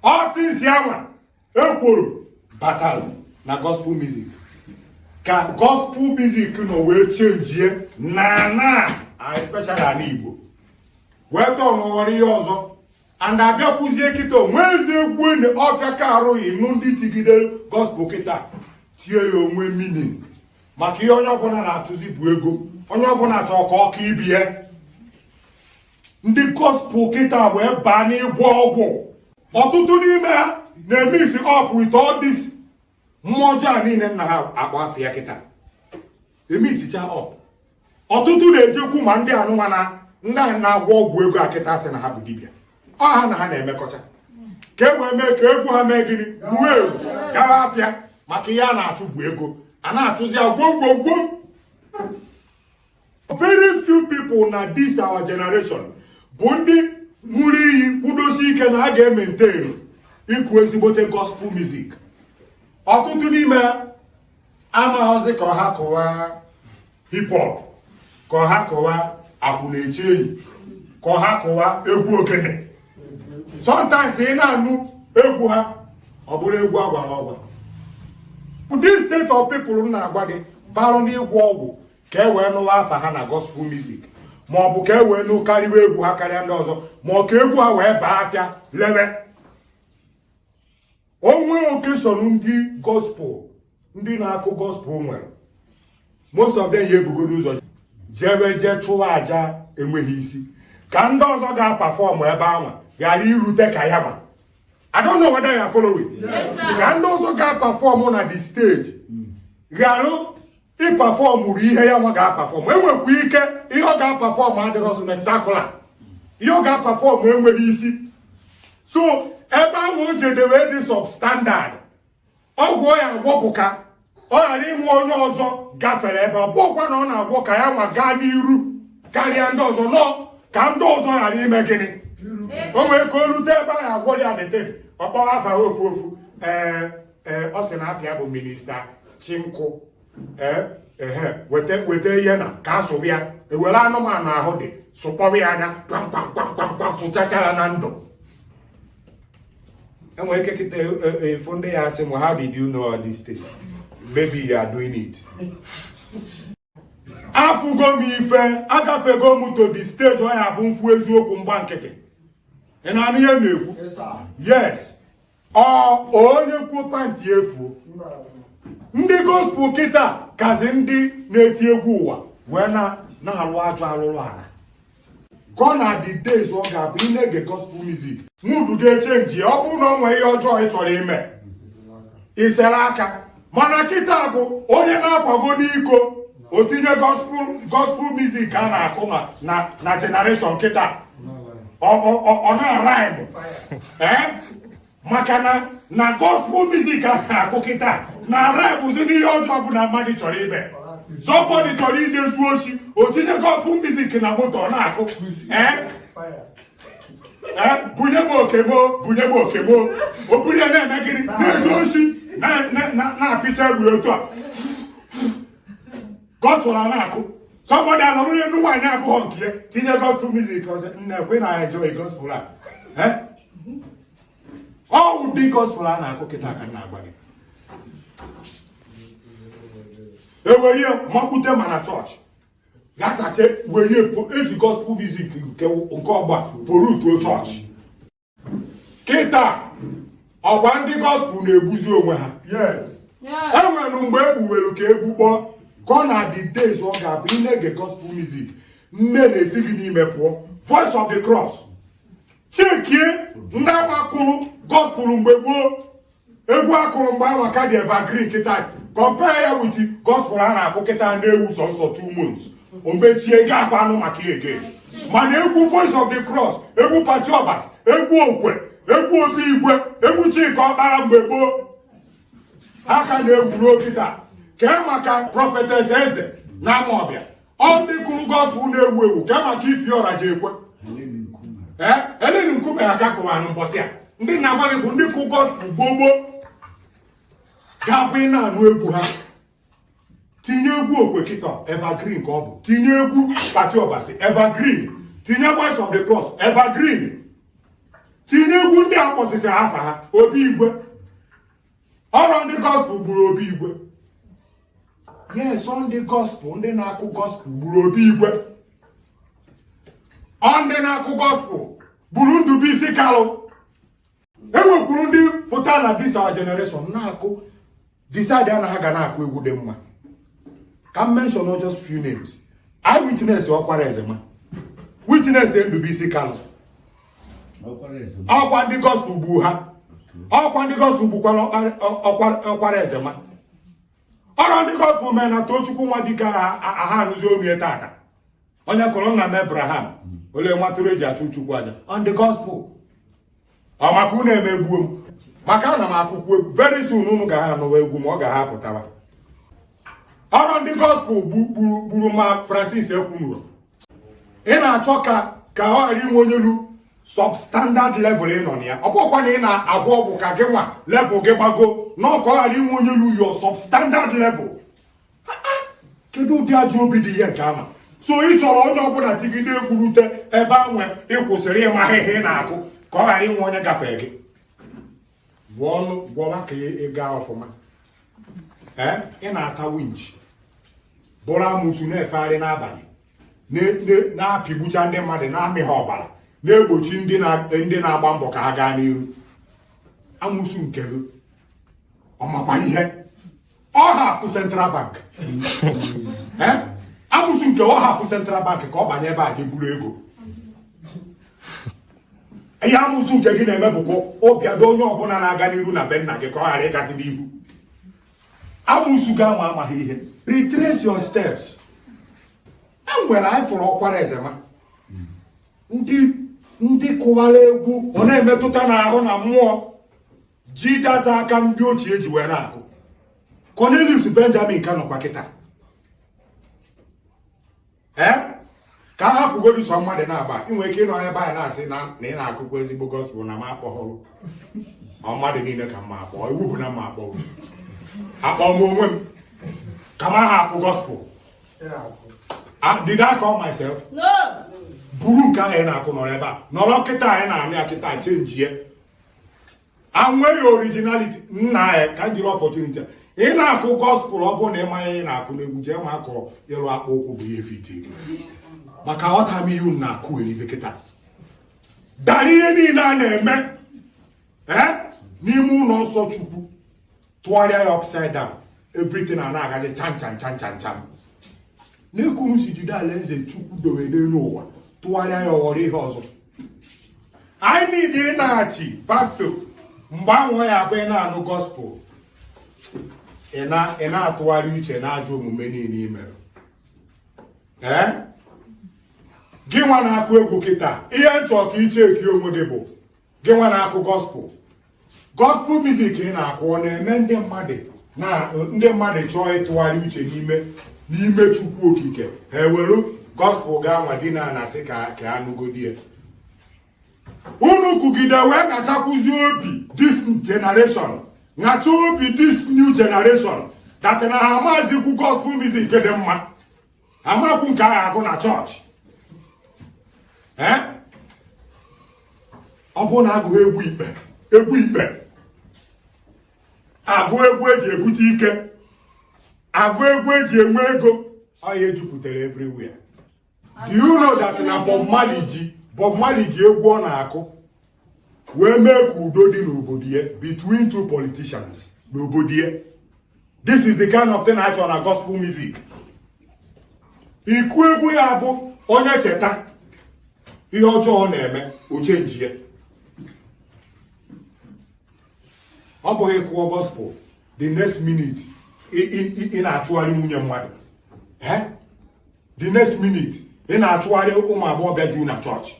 All since yawa ekworo battle na gospel music. Ka gospel music no we change na especially an Igbo. Weta onwori ọzọ and abịakwuzie kita nweze egwu ne ofia ka arụghị nụ ndị tigide gospel kita tie ya onwe meaning maka ihe onye ọbụla na-atụzi bụ ego onye ọbụla chọrọ ka ọka ibie ndị gospel kita wee baa n'ịgwọ ọgwụ ọtụtụ n'ime ha na-mix up with all this mmụọ niile nna ha akpọ afịa kita emisicha up ọtụtụ na-ejekwu ma ndị anụnwa na ndị ahụ na-agwọ ọgwụ ego akịta sị na ha bụ dibịa ọha na ha na-emekọcha ka e wee mee ka egwu ha mee gịnị gbuo ewu gawa afịa maka ihe a na-achụ bụ ego a na-achụzi ya gwomgwomgwom. Very few people na this our generation bụ ndị ṅụrụ iyi kwudosi ike na ha ga-ementenu ịkụ ezigbote gospel music. Ọtụtụ n'ime amaghọzi ka ha kụwa hip hop, ka ha kụwa akwụna-eche enyi, ka ha kụwa egwu ogene. Sometimes ị na-anụ egwu ha ọ bụrụ egwu agwara ọgwa. This state of people na-agwa gị barụ n'ịgwọ ọgwụ ka e wee nụwa afa ha na gospel music ma ọ bụ ka e wee nụ karịwa egwu ha karịa ndị ọzọ ma ọ ka egwu ha wee baa afịa lewe. Onwe occasion ndị gospel ndị na-akụ gospel nwere most of them ya ebugodo ụzọ jee chụwa aja enweghị isi ka ndị ọzọ ga-apafọm ebe anwa ghara irute ka ya ma. I don't know whether you are following. Yes, ka ndị ọzọ ga-apafọm na the stage ghara ịpafọm ihe ya nwa ga-apafọm. Enwekwa ike ihe ọ ga-apafọm adịrọ spectacular, ihe ọ ga-apafọm enweghị isi. So ebe ahụ o jedewe dị substandard ọgwụ ya agwọpụ ka ọ ghara ịnwe onye ọzọ gafere ebe ọ bụkwa na ọ na-agwọ ka ya nwa gaa n'iru karịa ndị ọzọ nọ ka ndị ọzọ ghara ime gịnị. O nwere ka o rute ebe ahụ agwọrọ ya dete ọkpọrọ afa ofu ọ sị na afịa bụ minista Chinkụ weta ihe na ka asụbụ ya ewere anụmanụ ahụ dị sụkpọrọ ya anya kpamkpamkpamkpam sụchacha ya na ndụ. Enwere ike kịta efu ndị ya asị how did you know all these things? Maybe you are doing it. Afụgo m ife agafego m to the stage ọ ya bụ mfu eziokwu mgba nkịtị. Ị na-anụ ihe na-ekwu? Yes. Onye kwuo panti efu. Ndị gospel kịta kazi ndị na-eti egwu ụwa wee na-alụ ajọ alụrụ ala. Gone the days ọ ga-abụ ị na-ege gospel music mudu ga-echenji ọ bụrụ na ọ nwee ihe ọjọọ ị chọrọ ime isere aka. Mana kịta bụ onye na-akwago n'iko o tinye gospel music a na-akụ na generation kịta ọ na-araịmụ maka na gospel music a na-akụ kịta na-araịmụzi n'ihe ọjọọ bụ na mmadụ chọrọ ime. Somebody chọrọ ije zuo oshi o tinye gospel music na moto ọ na-akụ bunye m okemo o buru ya na-eme gịnị na-eje oshi na-apịcha egwu otu a gospel a na-akụ. Somebody anọrọ onye nụ nwaanyị abụghọ nke ya tinye gospel music ọzọ na-ekwe na enjoy gospel a ọ ụdị gospel a na-akụ kịta ka na-agba gị. Ewere makwute mana chọọchị gasache were eji gospel music nke ọgba porutuo chọọchị. Kịta ọgba ndị gospel na-egbuzi onwe ha. Enwere mgbe egbuwere ka egbu kpọọ gone the days ọ ga-abụ ị na-ege gospel music nne na-esi gị n'ime pụọ. Voice of the Cross chekie ndị awa kụrụ gospel mgbe gboo egwu akụrụ mgbe awa ka dị evergreen kịta compare ya with gospel a na-akụ kịta na-ewu sọsọ 2 months o mechie ga akwa anụ maka ihe ege. Mana egwu Voice of the Cross, egwu Pachiobas, egwu Okwe, egwu Oke Igwe, egwu Chika Ọkpara mgbe gboo ha ka na-egwuru kịta ka maka Prophetess Eze na Amawbia ọ ndị kụrụ gospel na-ewu ewu ka maka Ifiọra ji ekwe Eleni Nkume aka kụwa na mbọsị a ndị na-agwa gị bụ ndị kụ gospel gbogbo ga-abụ ị na-anụ egwu ha. Tinye egwu Okwe kịta evergreen ka ọ bụ, tinye egwu Pachiobas evergreen, tinye Voice of the Cross evergreen. tinye egwu ndị a kpọsịsịrị afa ha Obi Igwe. Ọrụ ndị gospel gburu Obi Igwe. Yes, ndị gospel, ndị na-akụ gospel gburu Obi Igwe. Ndị na-akụ gospel gburu Ndubuisi Kalụ. Enwekwuru ndị pụta na this our generation na-akụ decide na ha ga na-akụ egwu dị mma. Can mention just few names. I witness Ọkwara Ezema. Witness Ndubuisi Kalụ. Ọkwa ndị gospel gbu ha. Ọkwa ndị gospel gbukwa Ọkwara Ezema. Ọrụ ndị gospel mee na Tochukwu nwa dịka aha anụzi omie tata. Onye kọrọ nna m Abraham. Ole nwatụrụ eji achụ Chukwu aja. On the gospel. Ọ maka unu emegbuo m. Maka ana m akụkụ egwu. Very soon unu ga ha anụwa egwu ma ọ ga ha pụtawa. Ọrụ ndị gospel gburu ma Francis Ekwunuro. Ị na-achọ ka ọ ghara inwe onye lu substandard level ị nọ na ya. Ọ bụkwa na ị na-agwọ ọgwụ ka gị nwa level gị gbago na ọ ka ọ ghara inwe onye lu your substandard level. Kedu ụdị ajọ obi dị ihe nke ama? So ị chọrọ onye ọbụla tigide ekwurute ebe anwe ị kwụsịrị ịma ahịhịa ị na-akụ ka ọ ghara inwe onye gafee gị. Gwa ọnụ gwọwa ka ị gaa ọfụma. Ị na-ata winch bụrụ amụsụ na-efegharị n'abalị na-apịgbucha ndị mmadụ na-amị ha ọbara na-egbochi ndị na-agba mbọ ka ha gaa n'ihu. Amụsụ nke gị ọ makwa ihe ọ hapụ Central Bank. Amụsụ nke ọ hapụ Central Bank ka ọ banye ebe a ga-eburu ego. Ihe amụsụ nke gị na-eme bụkwa obiado onye ọbụla na-aga n'ihu na be nna gị ka ọ ghara ịgasị n'ihu. Amụsụ ga-ama amaghị ihe. Retrace your steps. Enwere anyị fụrụ Ọkwara Ezema ndị kụwara egwu ọ na-emetụta n'ahụ na mmụọ ji data aka ndị ochie ji wee na-akụ. Cornelius Benjamin ka nọkwa kịta. Ka a hapụgodi sọ mmadụ na-agba inwe ike ịnọ ebe anyị na-asị na ị na-akụkwa ezigbo gospel na ma akpọghọ mmadụ niile ka mma akpọ iwu bụ na mma akpọ m onwe m ka ma ha akụ gospel. Did I call myself? No. Buru nke ahụ ị na-akụ nọrọ ebe a nọrọ kịta anyị na-anụ ya kịta chenjie anweghị originality nna ya ka m jiri opportunity ị na-akụ gospel ọ bụrụ na ịmanya ị na-akụ n'egwu jee ma akọ ịlụ akpa ụkwụ bụ ihe fiti gị maka ọta m ihu na-akụ elize kịta dara ihe niile a na-eme n'ime ụlọ nsọ Chukwu tụgharịa ya upside down everything a na-agazi cham n'ekwu m si jide alaeze Chukwu dowe n'elu ụwa tụgharịa ya ọghọrọ ihe ọzọ. anyị niile ị na-achị back to mgbe anwụ ya abụ ị na-anụ gospel ị na-atụgharị uche na ajọ omume niile i mere. Gị nwa na-akụ egwu kịta ihe nchọ ka iche eki onwe gị bụ gị nwa na-akụ gospel music ị na-akụ ọ na-eme ndị mmadụ chọọ ịtụgharị uche n'ime Chukwu okike ha ewere gospel ga-anwa dị na-asị ka anụgodi ya. Unu kụgide wee kachapụzi obi this generation ngacha obi this new generation that na ha amazikwu gospel music dị mma amakwu nke agha agụ na chọọchị. Ọ bụ na agụ egwu ikpe agụ egwu eji ebute ike agụ egwu eji enwe ego ọ ya ejupụtara everywhere. Do you know that na Bob Marley ji egwu ọ na-akụ wee mee ka udo dị n'obodo ya between two politicians n'obodo ya. This is the kind of thing I chọrọ na gospel music. Iku egwu ya bụ onye cheta ihe ọjọọ na-eme uche njie. Ọ bụghị kụọ gospel the next minute ị na-achụgharị nwunye mmadụ. The next minute ị na-achụgharị ụmụ agbọghọbịa juu na chọọchị.